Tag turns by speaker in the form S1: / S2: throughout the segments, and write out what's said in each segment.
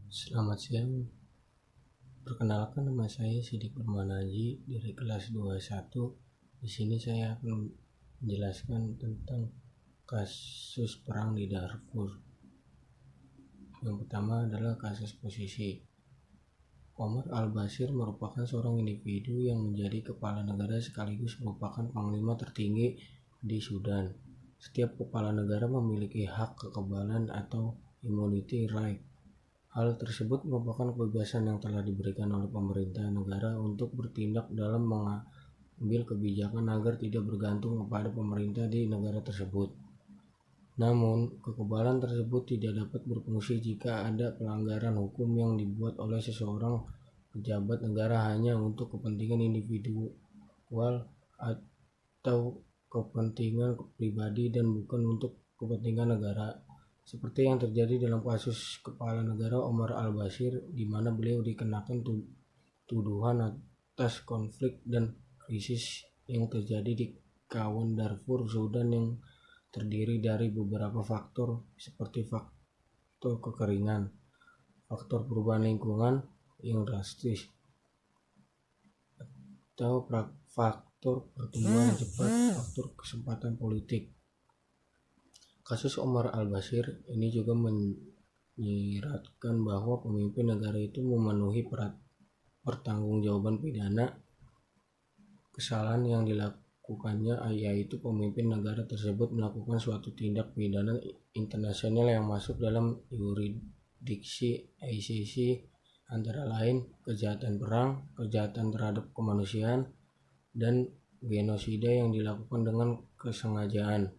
S1: Selamat siang, perkenalkan nama saya Sidik Permanaji dari kelas 21. Di sini saya akan menjelaskan tentang kasus perang di Darfur. Yang pertama adalah kasus posisi. Omar al-Bashir merupakan seorang individu yang menjadi kepala negara sekaligus merupakan panglima tertinggi di Sudan. Setiap kepala negara memiliki hak kekebalan atau immunity right. Hal tersebut merupakan kebebasan yang telah diberikan oleh pemerintah negara untuk bertindak dalam mengambil kebijakan agar tidak bergantung kepada pemerintah di negara tersebut. Namun, kekebalan tersebut tidak dapat berfungsi jika ada pelanggaran hukum yang dibuat oleh seseorang pejabat negara hanya untuk kepentingan individual atau kepentingan pribadi dan bukan untuk kepentingan negara. Seperti yang terjadi dalam kasus kepala negara Omar al-Bashir, di mana beliau dikenakan tuduhan atas konflik dan krisis yang terjadi di kawasan Darfur, Sudan yang terdiri dari beberapa faktor seperti faktor kekeringan, faktor perubahan lingkungan yang drastis, atau faktor pertumbuhan yang cepat, faktor kesempatan politik. Kasus Omar al-Bashir ini juga menyiratkan bahwa pemimpin negara itu memenuhi pertanggungjawaban pidana kesalahan yang dilakukannya, yaitu pemimpin negara tersebut melakukan suatu tindak pidana internasional yang masuk dalam yurisdiksi ICC, antara lain kejahatan perang, kejahatan terhadap kemanusiaan, dan genosida yang dilakukan dengan kesengajaan.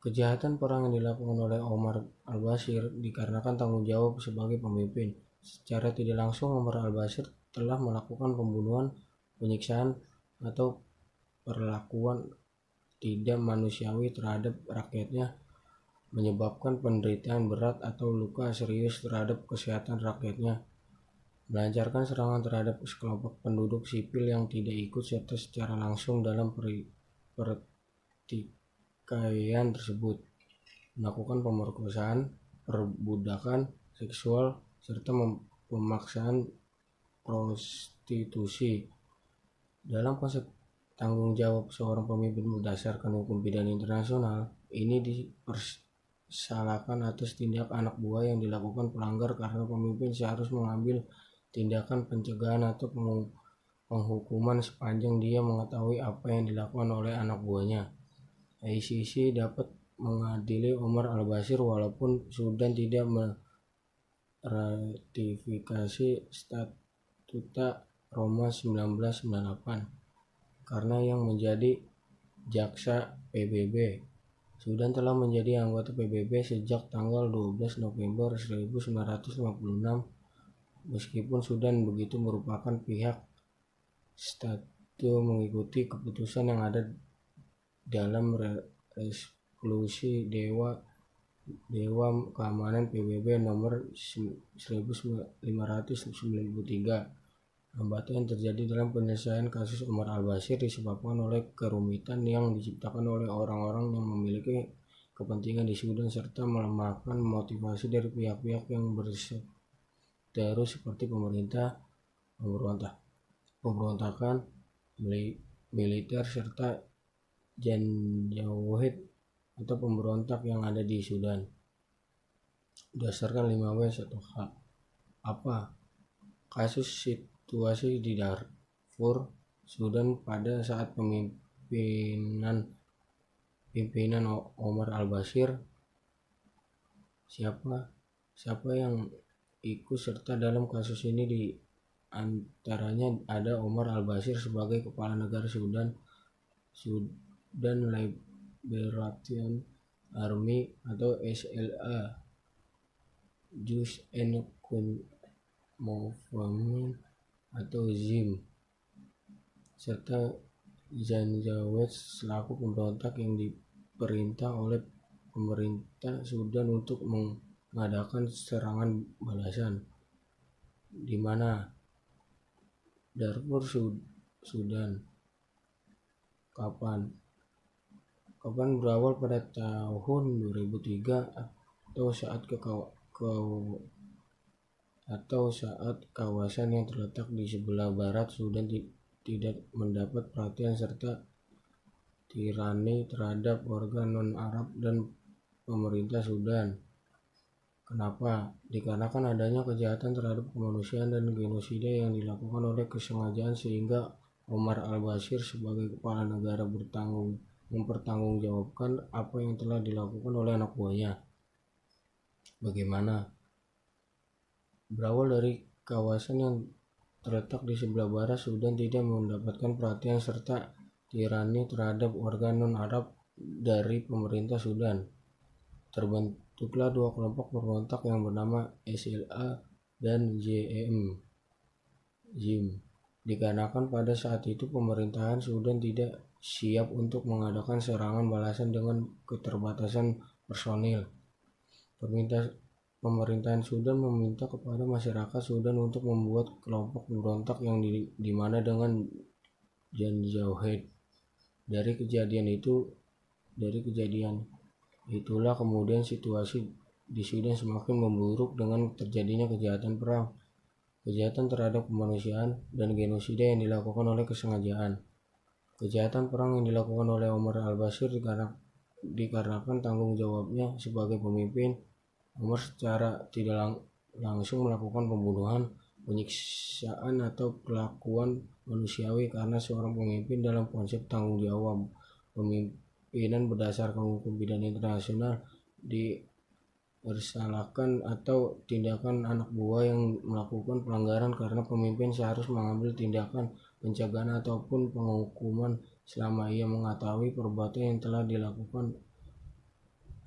S1: Kejahatan perang yang dilakukan oleh Omar al-Bashir dikarenakan tanggung jawab sebagai pemimpin. Secara tidak langsung, Omar al-Bashir telah melakukan pembunuhan, penyiksaan, atau perlakuan tidak manusiawi terhadap rakyatnya, menyebabkan penderitaan berat atau luka serius terhadap kesehatan rakyatnya, melancarkan serangan terhadap sekelompok penduduk sipil yang tidak ikut serta secara langsung dalam pertikaian tersebut, melakukan pemerkosaan, perbudakan seksual, serta pemaksaan prostitusi. Dalam konsep tanggung jawab seorang pemimpin berdasarkan hukum pidana internasional, ini dipersalahkan atas tindak anak buah yang dilakukan pelanggar karena pemimpin seharusnya mengambil tindakan pencegahan atau penghukuman sepanjang dia mengetahui apa yang dilakukan oleh anak buahnya. ICC dapat mengadili Omar al-Bashir walaupun Sudan tidak meratifikasi Statuta Roma 1998 karena yang menjadi jaksa PBB. Sudan telah menjadi anggota PBB sejak tanggal 12 November 1956. Meskipun Sudan begitu merupakan pihak statu mengikuti keputusan yang ada dalam resolusi Dewan Keamanan PBB nomor 1593. Hambatan yang terjadi dalam penyelesaian kasus Omar al-Bashir disebabkan oleh kerumitan yang diciptakan oleh orang-orang yang memiliki kepentingan di Sudan serta melemahkan motivasi dari pihak-pihak yang berseteru seperti pemerintah, pemberontakan militer, serta Janjaweed atau pemberontak yang ada di Sudan. Berdasarkan 5W1H, apa kasus situasi di Darfur, Sudan pada saat pimpinan Omar al-Bashir? Siapa yang ikut serta dalam kasus ini? Di antaranya ada Omar al-Bashir sebagai kepala negara Sudan Liberation Army atau SLA, Youth and Movement atau ZIM, serta Janjaweed selaku pemberontak yang diperintah oleh pemerintah Sudan untuk mengadakan serangan balasan. Di mana? Darfur, Sudan. Kapan berawal? Pada tahun 2003 atau saat atau saat kawasan yang terletak di sebelah barat Sudan tidak mendapat perhatian serta tirani terhadap warga non-Arab dan pemerintah Sudan. Kenapa? Dikarenakan adanya kejahatan terhadap kemanusiaan dan genosida yang dilakukan oleh kesengajaan sehingga Omar al-Bashir sebagai kepala negara mempertanggungjawabkan apa yang telah dilakukan oleh anak buahnya. Bagaimana? Berawal dari kawasan yang terletak di sebelah barat Sudan tidak mendapatkan perhatian serta tirani terhadap warga non-Arab dari pemerintah Sudan. Terbentuklah dua kelompok pemberontak yang bernama SLA dan JIM. Dikarenakan pada saat itu pemerintahan Sudan tidak siap untuk mengadakan serangan balasan dengan keterbatasan personil. Pemerintahan Sudan meminta kepada masyarakat Sudan untuk membuat kelompok pemberontak yang dimana dengan Janjaweed. Dari kejadian itulah kemudian situasi di Sudan semakin memburuk dengan terjadinya kejahatan perang, kejahatan terhadap kemanusiaan, dan genosida yang dilakukan oleh kesengajaan. Kejahatan perang yang dilakukan oleh Omar al-Bashir dikarenakan tanggung jawabnya sebagai pemimpin. Omar secara tidak langsung melakukan pembunuhan, penyiksaan, atau perlakuan manusiawi karena seorang pemimpin dalam konsep tanggung jawab pemimpinan berdasarkan hukum pidana internasional dipersalahkan atau tindakan anak buah yang melakukan pelanggaran karena pemimpin seharusnya mengambil tindakan pencegahan ataupun penghukuman selama ia mengetahui perbuatan yang telah dilakukan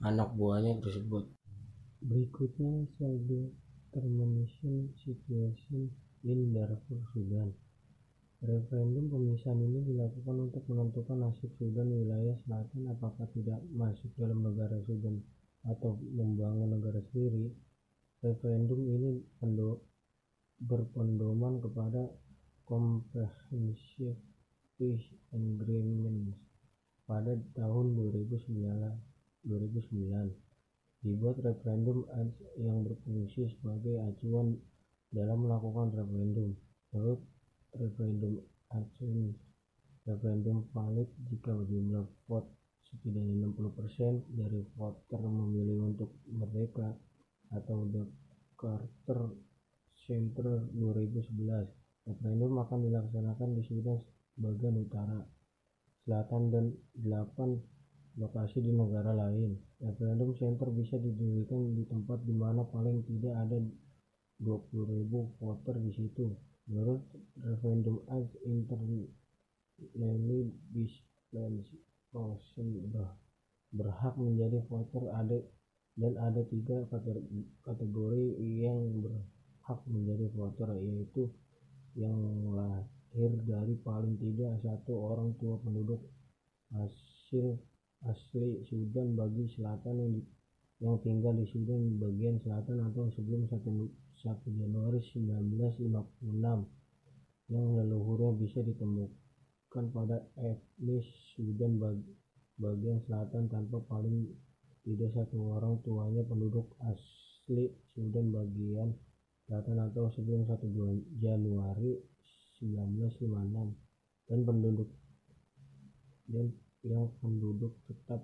S1: anak buahnya tersebut. Berikutnya self-determination situation in Darfur, Sudan. Referendum pemisahan ini dilakukan untuk menentukan nasib Sudan wilayah selatan apakah tidak masuk dalam negara Sudan atau membangun negara sendiri. Referendum ini berpedoman kepada Comprehensive Peace Agreement pada tahun 2009. Dibuat Referendum Act yang berfungsi sebagai acuan dalam melakukan referendum. Menurut Referendum Act, referendum valid jika jumlah vote setidaknya 60% dari voter memilih untuk merdeka atau The Carter Center 2011. Referendum akan dilaksanakan di Sudan bagian utara, selatan, dan 8 lokasi di negara lain. Referendum center bisa didirikan di tempat di mana paling tidak ada 20.000 voter di situ. Menurut Referendum Act, internally displaced person berhak menjadi voter dan ada 3 kategori yang berhak menjadi voter, yaitu yang lahir dari paling tidak satu orang tua penduduk asli Sudan bagian selatan yang tinggal di Sudan bagian selatan atau sebelum 1 Januari 1956 yang leluhurnya bisa ditemukan pada etnis Sudan bagian selatan tanpa paling tidak satu orang tuanya penduduk asli Sudan bagian selatan atau sebelum 1 Januari 1956 dan yang penduduk tetap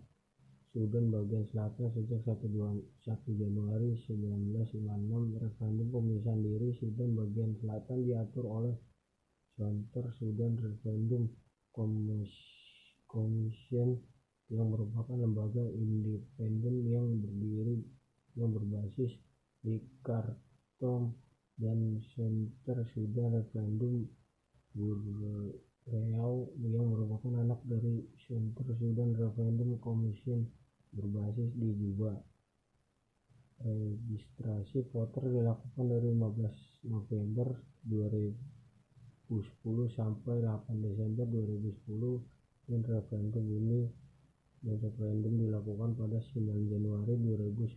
S1: Sudan bagian selatan sejak 1 Januari 1956. Referendum pemisahan diri Sudan bagian selatan diatur oleh Center Sudan Referendum Commission yang merupakan lembaga independen yang berbasis di Khartoum, dan Center Sudan Referendum Bureau yang merupakan anak dari Center Sudan Referendum Commission berbasis di Juba. Registrasi voter dilakukan dari 15 November 2010 sampai 8 Desember 2010 dan referendum dilakukan pada 9 Januari 2011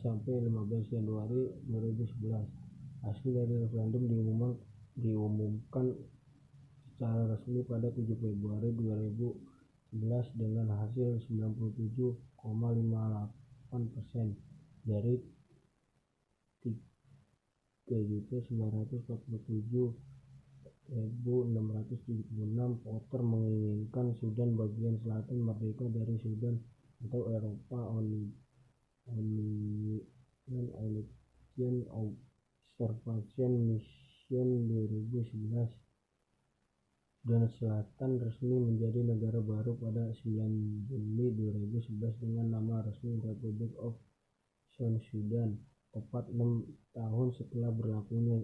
S1: sampai 15 Januari 2011. Hasil dari referendum diumumkan secara resmi pada 7 Februari 2011 dengan hasil 97,58% dari 3.947.676 voter menginginkan Sudan bagian selatan merdeka dari Sudan atau Eropa. Union Election Observation Mission 2011. Sudan Selatan resmi menjadi negara baru pada 9 Juli 2011 dengan nama resmi Republic of South Sudan, tepat 6 tahun setelah berlakunya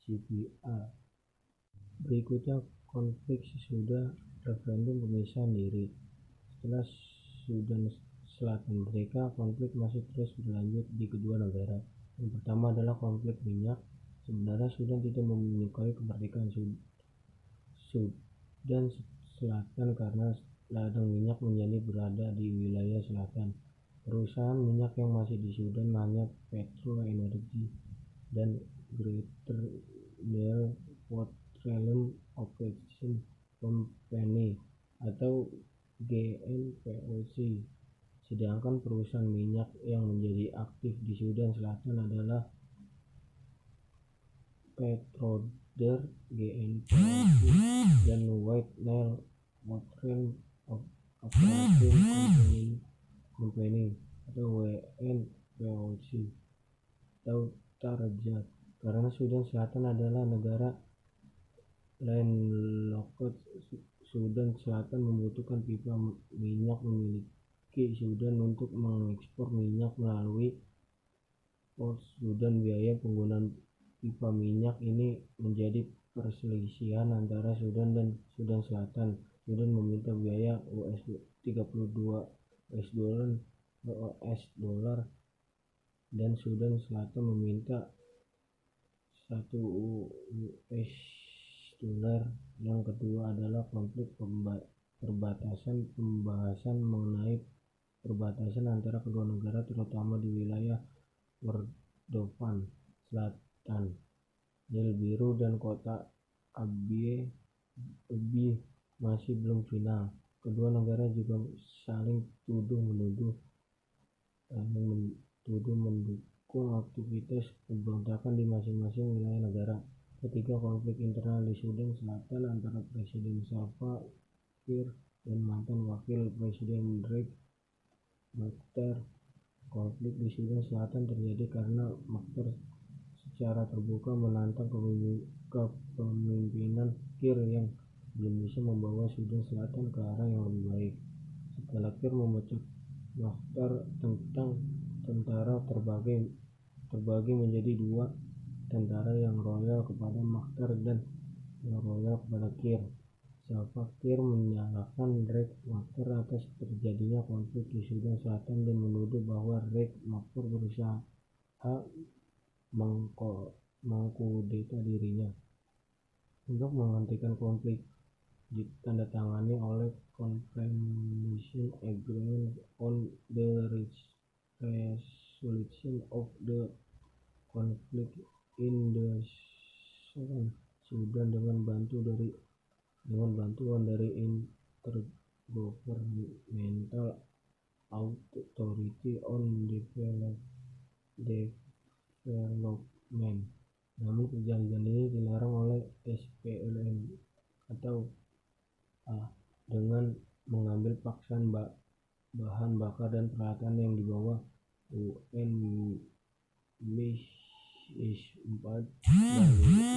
S1: CPA. Berikutnya konflik sesudah referendum pemisahan diri. Setelah Sudan Selatan merdeka, konflik masih terus berlanjut di kedua negara. Yang pertama adalah konflik minyak. Sebenarnya Sudan tidak menyukai kemerdekaan Sudan Selatan karena ladang minyak menjadi berada di wilayah selatan. Perusahaan minyak yang masih di Sudan hanya Petro Energy dan Greater New Petroleum Operation Company atau GNPOC. Sedangkan perusahaan minyak yang menjadi aktif di Sudan Selatan adalah Petroder GNPOC dan White Nile Petroleum Operating Company atau WNPOC atau TARJAT. Karena Sudan Selatan adalah negara landlocked, Sudan Selatan membutuhkan pipa minyak memiliki Sudan untuk mengekspor minyak melalui Port Sudan. Biaya penggunaan pipa minyak ini menjadi perselisihan antara Sudan dan Sudan Selatan. Sudan meminta biaya $32 dan Sudan Selatan meminta $1. Yang kedua adalah konflik perbatasan. Pembahasan mengenai perbatasan antara kedua negara, terutama di wilayah Kordofan Selatan, Nil Biru dan kota Abyei masih belum final. Kedua negara juga saling tuduh mendukung aktivitas pemberontakan di masing-masing wilayah negara. Ketiga, konflik internal di Sudan Selatan antara Presiden Salva Kiir dan mantan Wakil Presiden Riek Machar. Konflik di Sudan Selatan terjadi karena Machar secara terbuka menantang kepemimpinan Kiir yang belum bisa membawa Sudan Selatan ke arah yang lebih baik. Setelah Kiir memecat Machar, tentara terbagi menjadi dua, tentara yang loyal kepada Machar dan yang loyal kepada Kiir. Salva Kiir menyalahkan Riek Machar atas terjadinya konflik di Sudan Selatan dan menuduh bahwa Riek Machar berusaha mengkudeta dirinya. Untuk menghentikan konflik, ditandatangani oleh Comprehensive Agreement on the Resolution of the Conflict in the Southern Sudan dengan bantuan dari Intergovernmental Authority on Development. Namun perjanjian ini dilarang oleh SPLM atau dengan mengambil paksaan bahan bakar dan peralatan yang dibawa UNMISS-4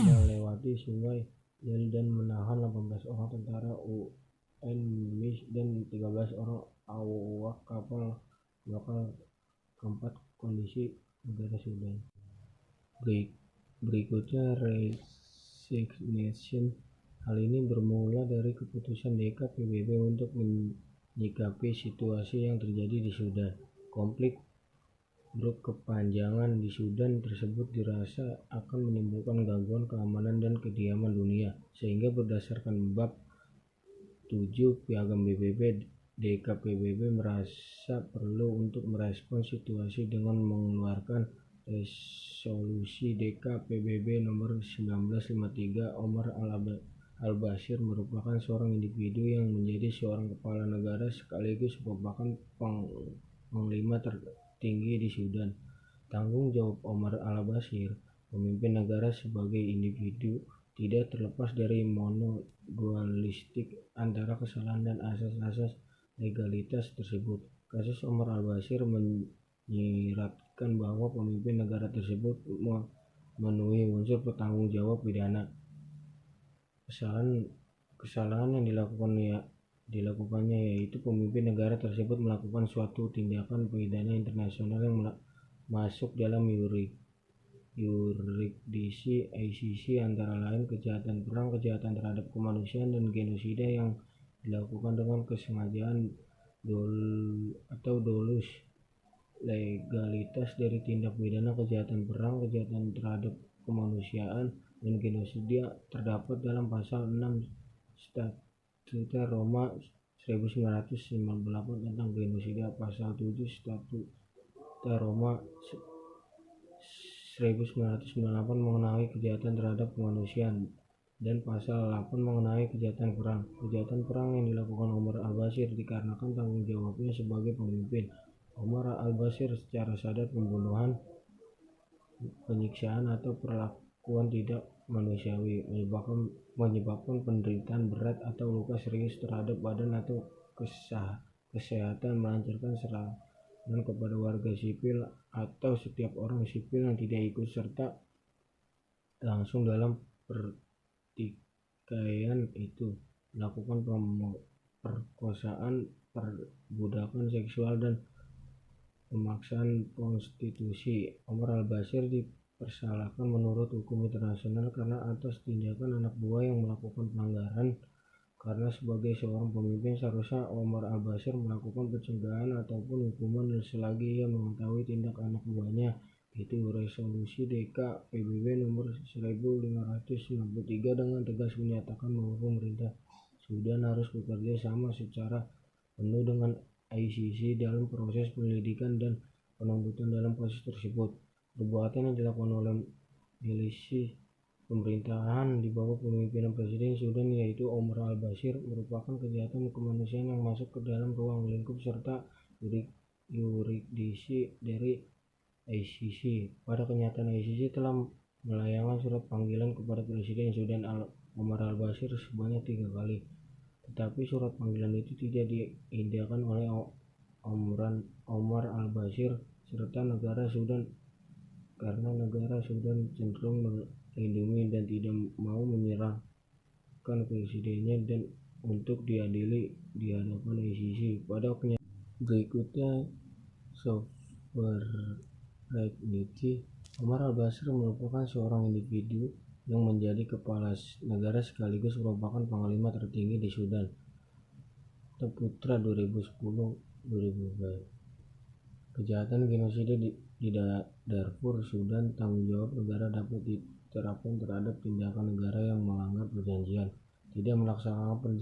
S1: melewati sungai Nil dan menahan 18 orang tentara UNMISS dan 13 orang awak kapal lokal. Keempat, kondisi negara Sudan. Berikutnya resignation. Hal ini bermula dari keputusan DKPBB untuk menyikapi situasi yang terjadi di Sudan. Konflik berkepanjangan di Sudan tersebut dirasa akan menimbulkan gangguan keamanan dan kediaman dunia, sehingga berdasarkan bab 7 Piagam PBB, DKPBB merasa perlu untuk merespons situasi dengan mengeluarkan resolusi DKPBB nomor 1953. Omar al-Bashir merupakan seorang individu yang menjadi seorang kepala negara sekaligus merupakan panglima tertinggi di Sudan. Tanggung jawab Omar al-Bashir pemimpin negara sebagai individu tidak terlepas dari monodualistik antara kesalahan dan asas-asas legalitas tersebut. Kasus Omar al-Bashir menyiratkan bahwa pemimpin negara tersebut memenuhi unsur bertanggung jawab pidana. Kesalahan yang dilakukannya yaitu pemimpin negara tersebut melakukan suatu tindakan pidana internasional yang masuk dalam yurisdiksi ICC, antara lain kejahatan perang, kejahatan terhadap kemanusiaan, dan genosida yang dilakukan dengan kesengajaan atau dolus. Legalitas dari tindak pidana kejahatan perang, kejahatan terhadap kemanusiaan, dan genosida terdapat dalam pasal 6 Statute Roma 1998 tentang genosida, pasal 7 Statute Roma 1998 mengenai kejahatan terhadap kemanusiaan, dan pasal 8 mengenai kejahatan perang. Kejahatan perang yang dilakukan Omar al-Bashir dikarenakan tanggung jawabnya sebagai pemimpin. Omar al-Bashir secara sadar pembunuhan, penyiksaan, atau perlakuan tidak manusiawi menyebabkan penderitaan berat atau luka serius terhadap badan atau kesehatan, melancarkan serangan kepada warga sipil atau setiap orang sipil yang tidak ikut serta langsung dalam pertikaian itu, melakukan perkosaan, perbudakan seksual, dan pemaksaan prostitusi. Omar al-Bashir dipersalahkan menurut hukum internasional karena atas tindakan anak buah yang melakukan pelanggaran. Karena sebagai seorang pemimpin seharusnya Omar al-Bashir melakukan pencegahan ataupun hukuman selagi ia mengetahui tindak anak buahnya. Itu resolusi DK PBB nomor 1593 dengan tegas menyatakan bahwa pemerintah Sudan harus bekerja sama secara penuh dengan ICC dalam proses penyelidikan dan penuntutan dalam kasus tersebut. Perbuatan yang dilakukan oleh milisi pemerintahan di bawah pemimpinan Presiden Sudan yaitu Omar al-Bashir merupakan kejahatan kemanusiaan yang masuk ke dalam ruang lingkup serta yurisdiksi dari ICC. Pada kenyataan ICC telah melayangkan surat panggilan kepada Presiden Sudan Omar al-Bashir sebanyak 3 kali. Tetapi surat panggilan itu tidak diindahkan oleh Omar al-Bashir serta negara Sudan karena negara Sudan cenderung melindungi dan tidak mau menyerahkan presidennya dan untuk diadili di hadapan ICC. Pada berikutnya, sovereignty. Omar al-Bashir merupakan seorang individu yang menjadi kepala negara sekaligus merupakan panglima tertinggi di Sudan. Putra 2010-2012. Kejahatan genosida di Darfur, Sudan. Tanggung jawab negara dapat diterapkan terhadap tindakan negara yang melanggar perjanjian, tidak melaksanakan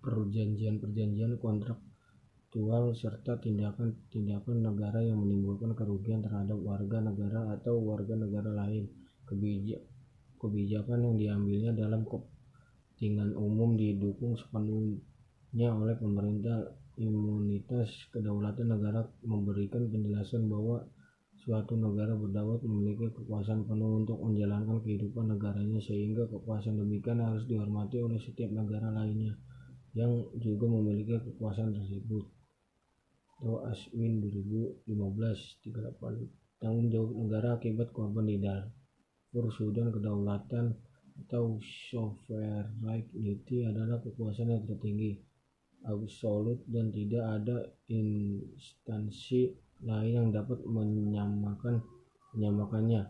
S1: perjanjian kontraktual, serta tindakan negara yang menimbulkan kerugian terhadap warga negara atau warga negara lain. Kebijakan yang diambilnya dalam kepentingan umum didukung sepenuhnya oleh pemerintah. Imunitas kedaulatan negara memberikan penjelasan bahwa suatu negara berdaulat memiliki kekuasaan penuh untuk menjalankan kehidupan negaranya, sehingga kekuasaan demikian harus dihormati oleh setiap negara lainnya yang juga memiliki kekuasaan tersebut. Aswin 2015-38. Tanggung jawab negara akibat korban di Darfur, Sudan. Kedaulatan atau sovereignty adalah kekuasaan yang tertinggi, absolut, dan tidak ada instansi lain yang dapat menyamakannya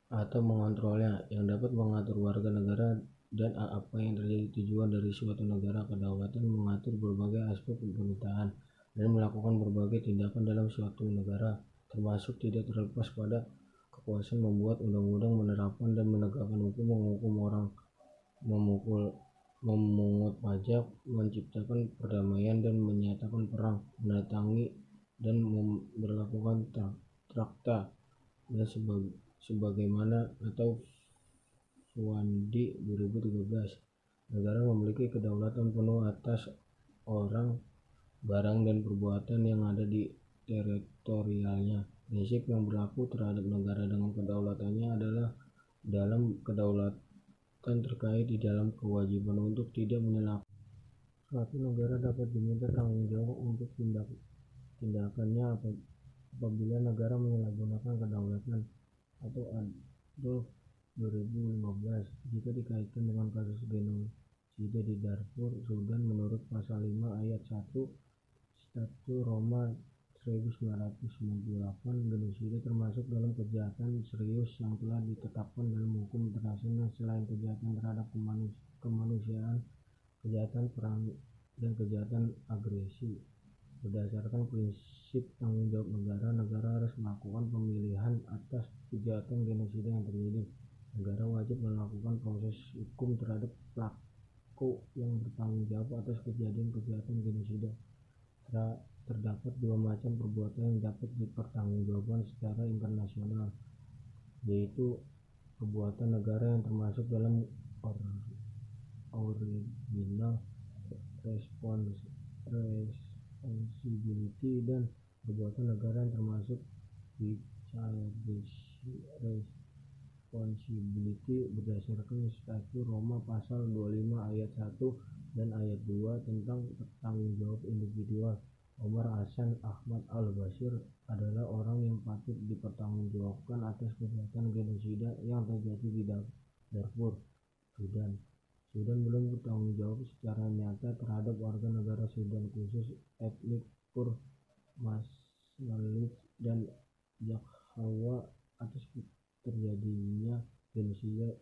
S1: atau mengontrolnya, yang dapat mengatur warga negara dan apa yang terjadi. Tujuan dari suatu negara kedaulatan mengatur berbagai aspek pemerintahan dan melakukan berbagai tindakan dalam suatu negara, termasuk tidak terlepas pada kekuasaan membuat undang-undang, menerapkan dan menegakkan hukum, menghukum orang, memungut pajak, menciptakan perdamaian dan menyatakan perang, mendatangi dan memberlakukan traktat dan sebagaimana atau Fuandi 2013. Negara memiliki kedaulatan penuh atas orang, barang, dan perbuatan yang ada di teritorialnya. Prinsip yang berlaku terhadap negara dengan kedaulatan kedaulatan terkait di dalam kewajiban untuk tidak menyalahkan. Suatu negara dapat diminta tanggung jawab untuk tindakannya apabila negara menyalahgunakan kedaulatan atau Adolf 2015 jika dikaitkan dengan kasus genosida di Darfur, Sudan menurut pasal 5 ayat 1 Statuta Roma 1998. Genosida termasuk dalam kejahatan serius yang telah ditetapkan dalam hukum internasional selain kejahatan terhadap kemanusiaan, kejahatan perang, dan kejahatan agresi. Berdasarkan prinsip tanggung jawab negara harus melakukan pemilihan atas kejahatan genosida yang terjadi. Negara wajib melakukan proses hukum terhadap pelaku yang bertanggung jawab atas kejahatan genosida. Terdapat dua macam perbuatan yang dapat dipertanggungjawabkan secara internasional, yaitu perbuatan negara yang termasuk dalam original responsibility dan perbuatan negara yang termasuk vicarious responsibility berdasarkan Statuta Roma pasal 25 ayat 1 dan ayat 2 tentang tanggung jawab individual. Omar Hassan Ahmad al-Bashir adalah orang yang patut dipertanggungjawabkan atas kejahatan genosida yang terjadi di Darfur, Sudan. Sudan belum bertanggung jawab secara nyata terhadap warga negara Sudan khusus etnik Pur, Masalit, dan Jakhawa atas terjadinya genosida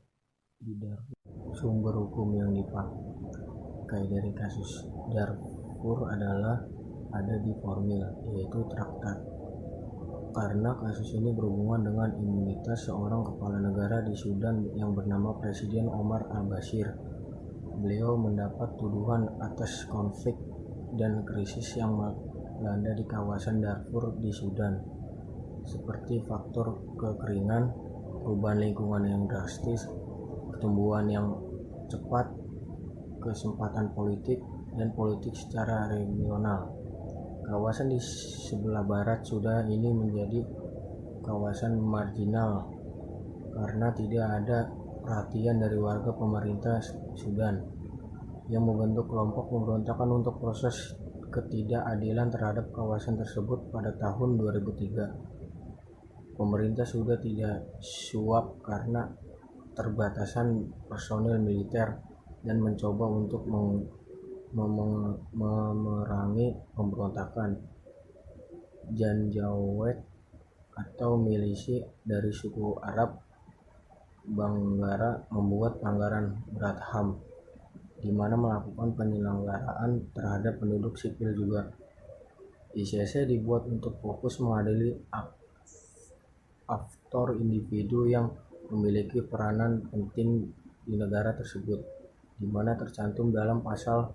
S1: di Darfur. Sumber hukum yang dipakai dari kasus Darfur ada di formil, yaitu traktat. Karena kasus ini berhubungan dengan imunitas seorang kepala negara di Sudan yang bernama Presiden Omar al-Bashir. Beliau mendapat tuduhan atas konflik dan krisis yang melanda di kawasan Darfur di Sudan, seperti faktor kekeringan, perubahan lingkungan yang drastis, pertumbuhan yang cepat, kesempatan politik, dan politik secara regional. Kawasan di sebelah barat Sudan ini menjadi kawasan marginal karena tidak ada perhatian dari warga pemerintah Sudan yang membentuk kelompok pemberontakan untuk proses ketidakadilan terhadap kawasan tersebut pada tahun 2003. Pemerintah sudah tidak suap karena terbatasan personil militer dan mencoba untuk memerangi pemberontakan. Janjaweed atau milisi dari suku Arab Banggara membuat pelanggaran berat HAM, di mana melakukan penyelenggaraan terhadap penduduk sipil juga. ICC dibuat untuk fokus mengadili aktor individu yang memiliki peranan penting di negara tersebut, di mana tercantum dalam pasal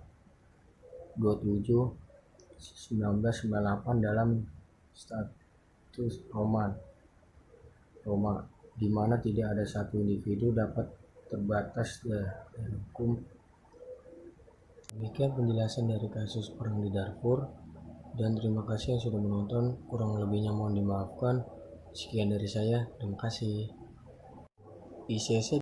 S1: 27 1998 dalam Status Roma, di mana tidak ada satu individu dapat terbatas dari hukum. Demikian penjelasan dari kasus perang di Darfur, dan terima kasih yang sudah menonton. Kurang lebihnya mohon dimaafkan. Sekian dari saya, terima kasih. ICC